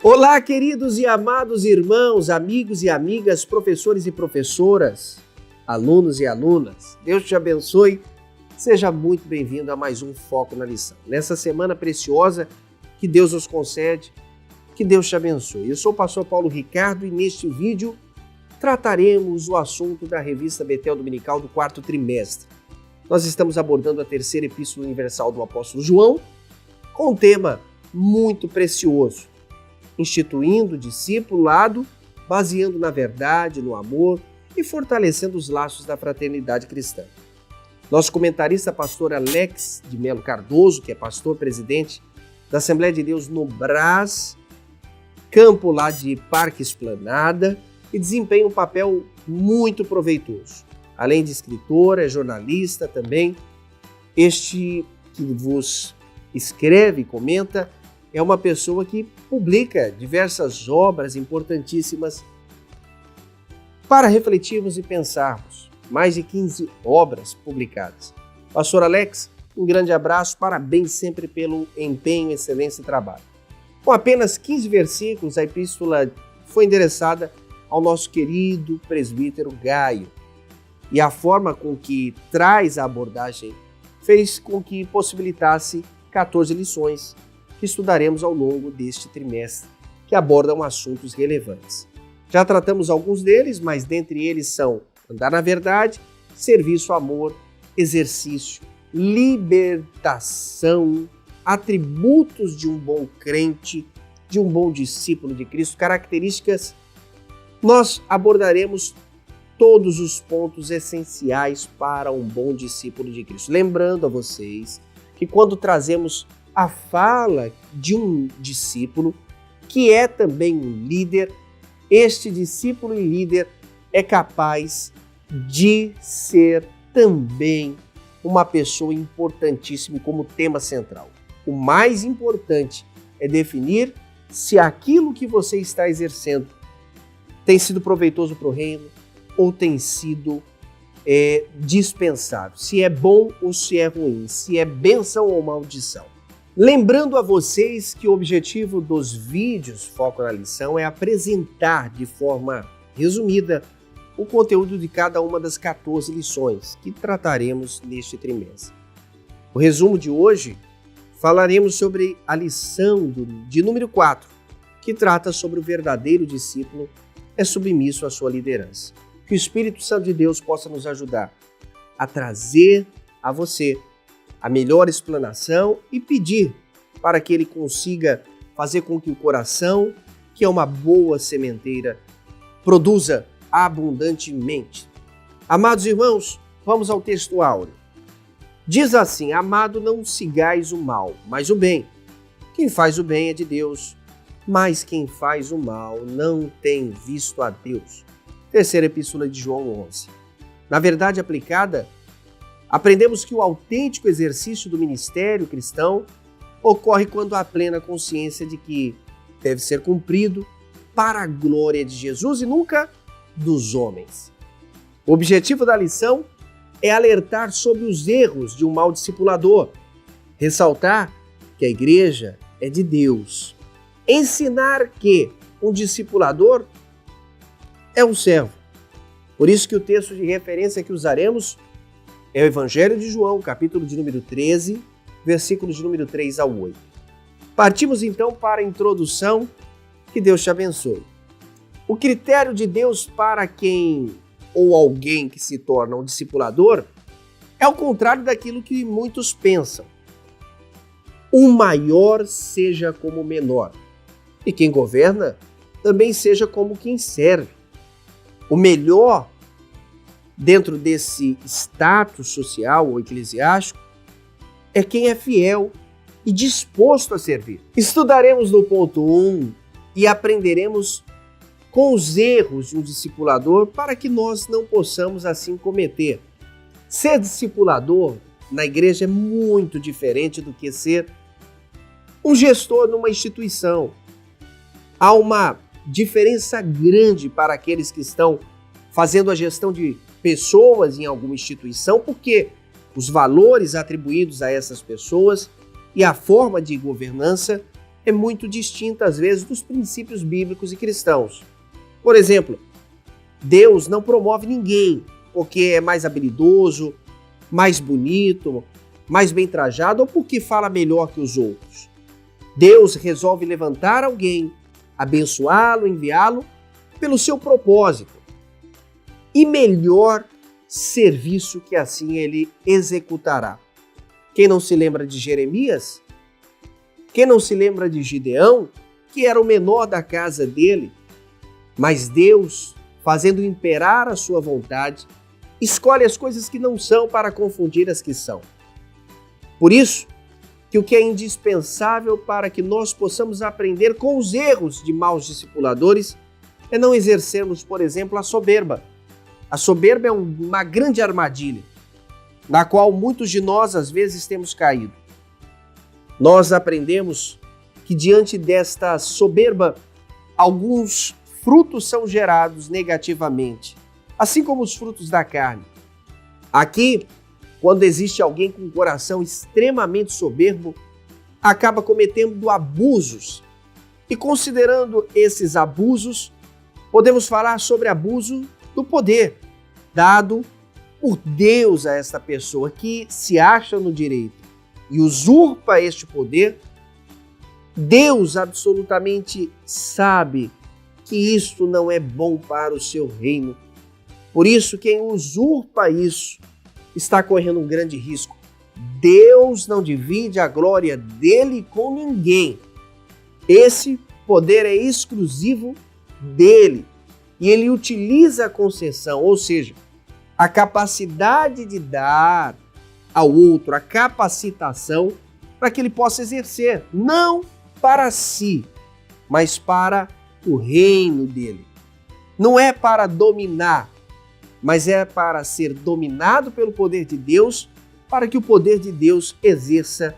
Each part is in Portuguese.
Olá, queridos e amados irmãos, amigos e amigas, professores e professoras, alunos e alunas. Deus te abençoe. Seja muito bem-vindo a mais um Foco na Lição. Nessa semana preciosa que Deus nos concede, que Deus te abençoe. Eu sou o pastor Paulo Ricardo e neste vídeo trataremos o assunto da revista Betel Dominical do quarto trimestre. Nós estamos abordando a terceira epístola universal do apóstolo João com um tema muito precioso, instituindo o discipulado, baseando na verdade, no amor e fortalecendo os laços da fraternidade cristã. Nosso comentarista, pastor Alex de Melo Cardoso, que é pastor presidente da Assembleia de Deus no Brás, campo lá de Parque Esplanada, e desempenha um papel muito proveitoso. Além de escritor, é jornalista também. Este que vos escreve e comenta é uma pessoa que publica diversas obras importantíssimas para refletirmos e pensarmos. Mais de 15 obras publicadas. Pastor Alex, um grande abraço, parabéns sempre pelo empenho, excelência e trabalho. Com apenas 15 versículos, a epístola foi endereçada ao nosso querido presbítero Gaio. E a forma com que traz a abordagem fez com que possibilitasse 14 lições que estudaremos ao longo deste trimestre, que abordam assuntos relevantes. Já tratamos alguns deles, mas dentre eles são andar na verdade, serviço, amor, exercício, libertação, atributos de um bom crente, de um bom discípulo de Cristo, características. Nós abordaremos todos os pontos essenciais para um bom discípulo de Cristo. Lembrando a vocês que quando trazemos a fala de um discípulo, que é também um líder, este discípulo e líder é capaz de ser também uma pessoa importantíssima como tema central. O mais importante é definir se aquilo que você está exercendo tem sido proveitoso para o reino ou tem sido dispensável, se é bom ou se é ruim, se é bênção ou maldição. Lembrando a vocês que o objetivo dos vídeos Foco na Lição é apresentar de forma resumida o conteúdo de cada uma das 14 lições que trataremos neste trimestre. O resumo de hoje, falaremos sobre a lição de número 4, que trata sobre o verdadeiro discípulo é submisso à sua liderança. Que o Espírito Santo de Deus possa nos ajudar a trazer a você a melhor explanação e pedir para que ele consiga fazer com que o coração, que é uma boa sementeira, produza abundantemente. Amados irmãos, vamos ao texto áureo. Diz assim: amado, não sigais o mal, mas o bem. Quem faz o bem é de Deus, mas quem faz o mal não tem visto a Deus. Terceira epístola de João 11. Na verdade aplicada, aprendemos que o autêntico exercício do ministério cristão ocorre quando há plena consciência de que deve ser cumprido para a glória de Jesus e nunca dos homens. O objetivo da lição é alertar sobre os erros de um mau discipulador, ressaltar que a igreja é de Deus, ensinar que um discipulador é um servo. Por isso que o texto de referência que usaremos é o Evangelho de João, capítulo de número 13, versículos de número 3 ao 8. Partimos então para a introdução. Que Deus te abençoe. O critério de Deus para quem ou alguém que se torna um discipulador é o contrário daquilo que muitos pensam. O maior seja como o menor, e quem governa também seja como quem serve. O melhor dentro desse status social ou eclesiástico é quem é fiel e disposto a servir. Estudaremos no ponto 1 e aprenderemos com os erros de um discipulador para que nós não possamos assim cometer. Ser discipulador na igreja é muito diferente do que ser um gestor numa instituição. Há uma diferença grande para aqueles que estão fazendo a gestão de pessoas em alguma instituição, porque os valores atribuídos a essas pessoas e a forma de governança é muito distinta, às vezes, dos princípios bíblicos e cristãos. Por exemplo, Deus não promove ninguém porque é mais habilidoso, mais bonito, mais bem trajado ou porque fala melhor que os outros. Deus resolve levantar alguém, abençoá-lo, enviá-lo pelo seu propósito. E melhor serviço que assim ele executará. Quem não se lembra de Jeremias? Quem não se lembra de Gideão, que era o menor da casa dele? Mas Deus, fazendo imperar a sua vontade, escolhe as coisas que não são para confundir as que são. Por isso, que o que é indispensável para que nós possamos aprender com os erros de maus discipuladores é não exercermos, por exemplo, a soberba. A soberba é uma grande armadilha, na qual muitos de nós às vezes temos caído. Nós aprendemos que diante desta soberba, alguns frutos são gerados negativamente, assim como os frutos da carne. Aqui, quando existe alguém com um coração extremamente soberbo, acaba cometendo abusos. E considerando esses abusos, podemos falar sobre abuso do poder dado por Deus a esta pessoa que se acha no direito e usurpa este poder. Deus absolutamente sabe que isto não é bom para o seu reino. Por isso, quem usurpa isso está correndo um grande risco. Deus não divide a glória dele com ninguém. Esse poder é exclusivo dele. E ele utiliza a concessão, ou seja, a capacidade de dar ao outro, a capacitação para que ele possa exercer, não para si, mas para o reino dele. Não é para dominar, mas é para ser dominado pelo poder de Deus, para que o poder de Deus exerça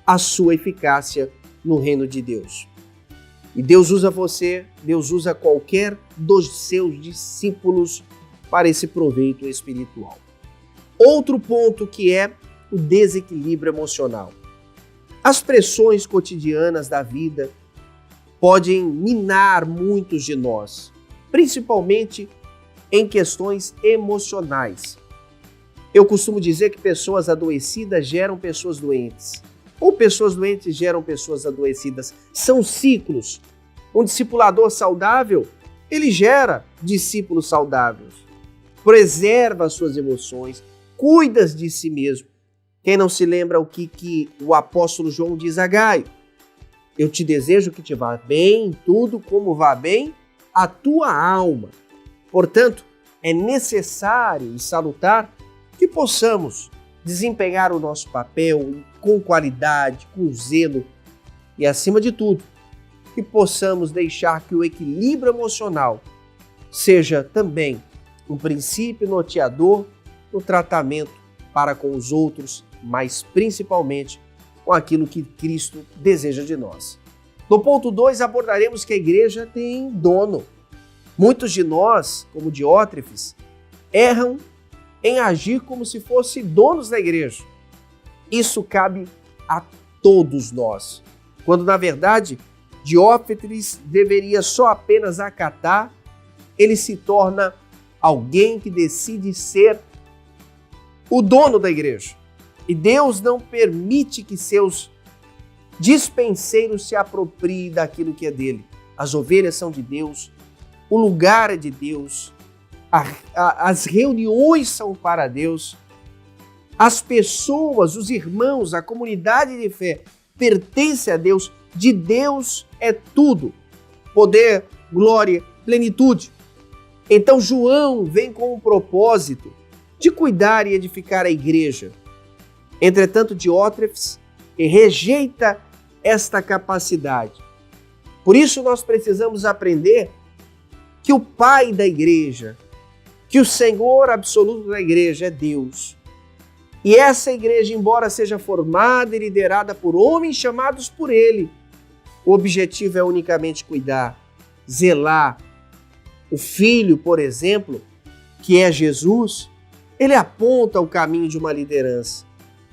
a sua eficácia no reino de Deus. E Deus usa você, Deus usa qualquer dos seus discípulos para esse proveito espiritual. Outro ponto que é o desequilíbrio emocional. As pressões cotidianas da vida podem minar muitos de nós, principalmente em questões emocionais. Eu costumo dizer que pessoas adoecidas geram pessoas doentes, ou pessoas doentes geram pessoas adoecidas. São ciclos. Um discipulador saudável, ele gera discípulos saudáveis, preserva as suas emoções, cuida de si mesmo. Quem não se lembra o que o apóstolo João diz a Gaio? Eu te desejo que te vá bem em tudo, como vá bem a tua alma. Portanto, é necessário e salutar que possamos desempenhar o nosso papel com qualidade, com zelo e, acima de tudo, que possamos deixar que o equilíbrio emocional seja também um princípio norteador no tratamento para com os outros, mas principalmente com aquilo que Cristo deseja de nós. No ponto 2, abordaremos que a igreja tem dono. Muitos de nós, como Diótrefes, erram em agir como se fossem donos da igreja. Isso cabe a todos nós, quando na verdade Diótrefes deveria só apenas acatar, ele se torna alguém que decide ser o dono da igreja. E Deus não permite que seus dispenseiros se apropriem daquilo que é dele. As ovelhas são de Deus, o lugar é de Deus, as reuniões são para Deus, as pessoas, os irmãos, a comunidade de fé pertence a Deus, de Deus é tudo, poder, glória, plenitude. Então João vem com o propósito de cuidar e edificar a igreja. Entretanto, Diótrefes rejeita esta capacidade. Por isso nós precisamos aprender que o Pai da igreja, que o Senhor absoluto da igreja é Deus. E essa igreja, embora seja formada e liderada por homens chamados por Ele, o objetivo é unicamente cuidar, zelar. O Filho, por exemplo, que é Jesus, ele aponta o caminho de uma liderança,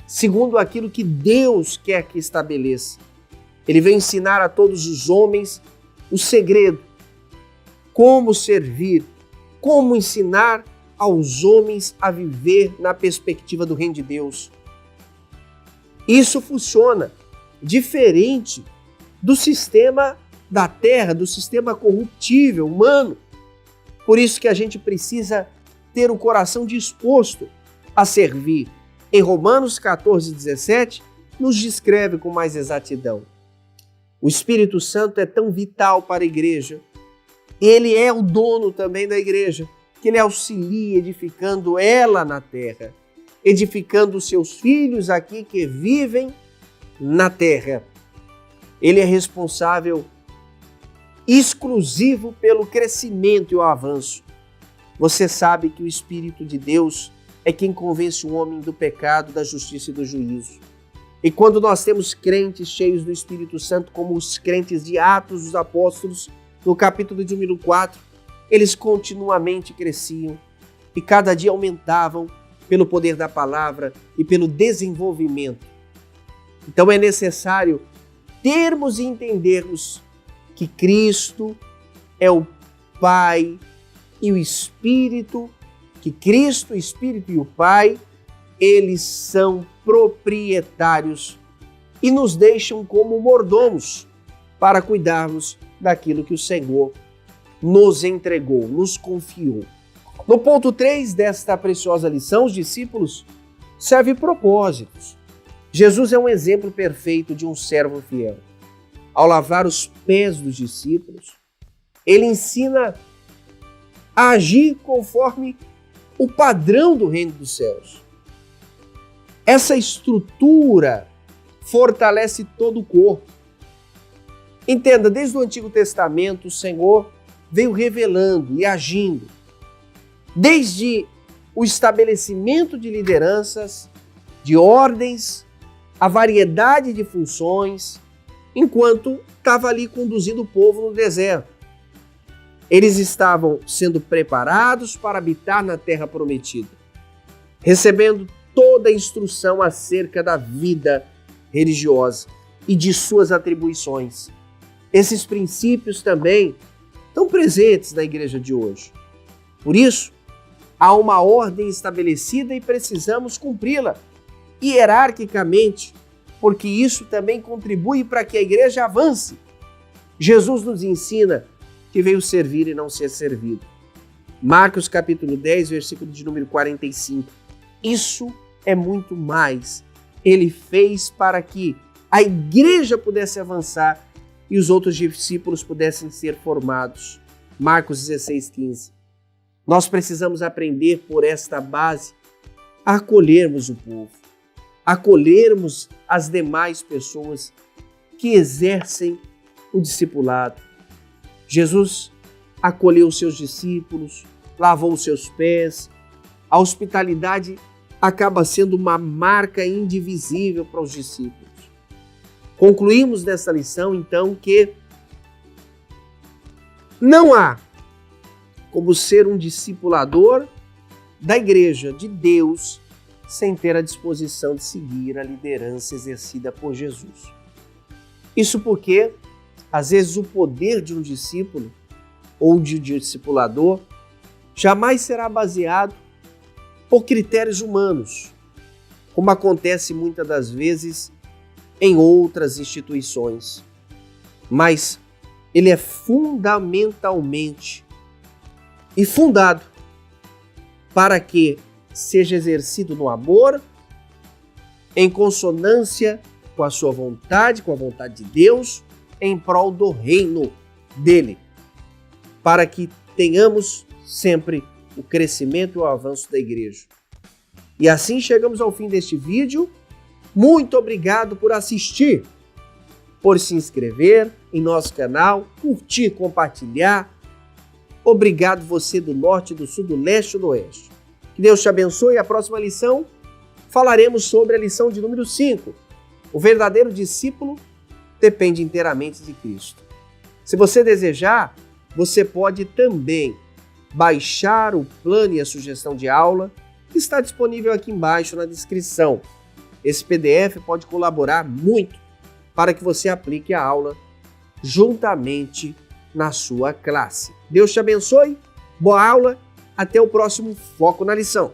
segundo aquilo que Deus quer que estabeleça. Ele veio ensinar a todos os homens o segredo, como servir, como ensinar aos homens a viver na perspectiva do reino de Deus. Isso funciona diferente do sistema da terra, do sistema corruptível, humano. Por isso que a gente precisa ter o coração disposto a servir. Em Romanos 14:17, nos descreve com mais exatidão. O Espírito Santo é tão vital para a igreja. Ele é o dono também da igreja, que ele auxilia edificando ela na terra, edificando os seus filhos aqui que vivem na terra. Ele é responsável exclusivo pelo crescimento e o avanço. Você sabe que o Espírito de Deus é quem convence o homem do pecado, da justiça e do juízo. E quando nós temos crentes cheios do Espírito Santo, como os crentes de Atos dos Apóstolos, no capítulo de número 4, eles continuamente cresciam e cada dia aumentavam pelo poder da palavra e pelo desenvolvimento. Então é necessário termos e entendermos que Cristo é o Pai e o Espírito, que Cristo, o Espírito e o Pai, eles são proprietários e nos deixam como mordomos para cuidarmos daquilo que o Senhor nos entregou, nos confiou. No ponto 3 desta preciosa lição, os discípulos servem propósitos. Jesus é um exemplo perfeito de um servo fiel. Ao lavar os pés dos discípulos, ele ensina a agir conforme o padrão do reino dos céus. Essa estrutura fortalece todo o corpo. Entenda, desde o Antigo Testamento, o Senhor veio revelando e agindo, desde o estabelecimento de lideranças, de ordens, a variedade de funções, enquanto estava ali conduzindo o povo no deserto. Eles estavam sendo preparados para habitar na terra prometida, recebendo toda a instrução acerca da vida religiosa e de suas atribuições. Esses princípios também estão presentes na igreja de hoje. Por isso, há uma ordem estabelecida e precisamos cumpri-la hierarquicamente, porque isso também contribui para que a igreja avance. Jesus nos ensina que veio servir e não ser servido. Marcos capítulo 10, versículo de número 45. Isso é muito mais. Ele fez para que a igreja pudesse avançar e os outros discípulos pudessem ser formados. Marcos 16:15. Nós precisamos aprender por esta base a acolhermos o povo, acolhermos as demais pessoas que exercem o discipulado. Jesus acolheu os seus discípulos, lavou os seus pés. A hospitalidade acaba sendo uma marca indivisível para os discípulos. Concluímos nessa lição, então, que não há como ser um discipulador da igreja de Deus sem ter a disposição de seguir a liderança exercida por Jesus. Isso porque, às vezes, o poder de um discípulo ou de um discipulador jamais será baseado por critérios humanos, como acontece muitas das vezes em outras instituições. Mas ele é fundamentalmente e fundado para que seja exercido no amor, em consonância com a sua vontade, com a vontade de Deus, em prol do reino dele, para que tenhamos sempre o crescimento e o avanço da igreja. E assim chegamos ao fim deste vídeo. Muito obrigado por assistir, por se inscrever em nosso canal, curtir, compartilhar. Obrigado você do norte, do sul, do leste e do oeste. Que Deus te abençoe. A próxima lição falaremos sobre a lição de número 5. O verdadeiro discípulo depende inteiramente de Cristo. Se você desejar, você pode também baixar o plano e a sugestão de aula que está disponível aqui embaixo na descrição. Esse PDF pode colaborar muito para que você aplique a aula juntamente na sua classe. Deus te abençoe, boa aula, até o próximo Foco na Lição.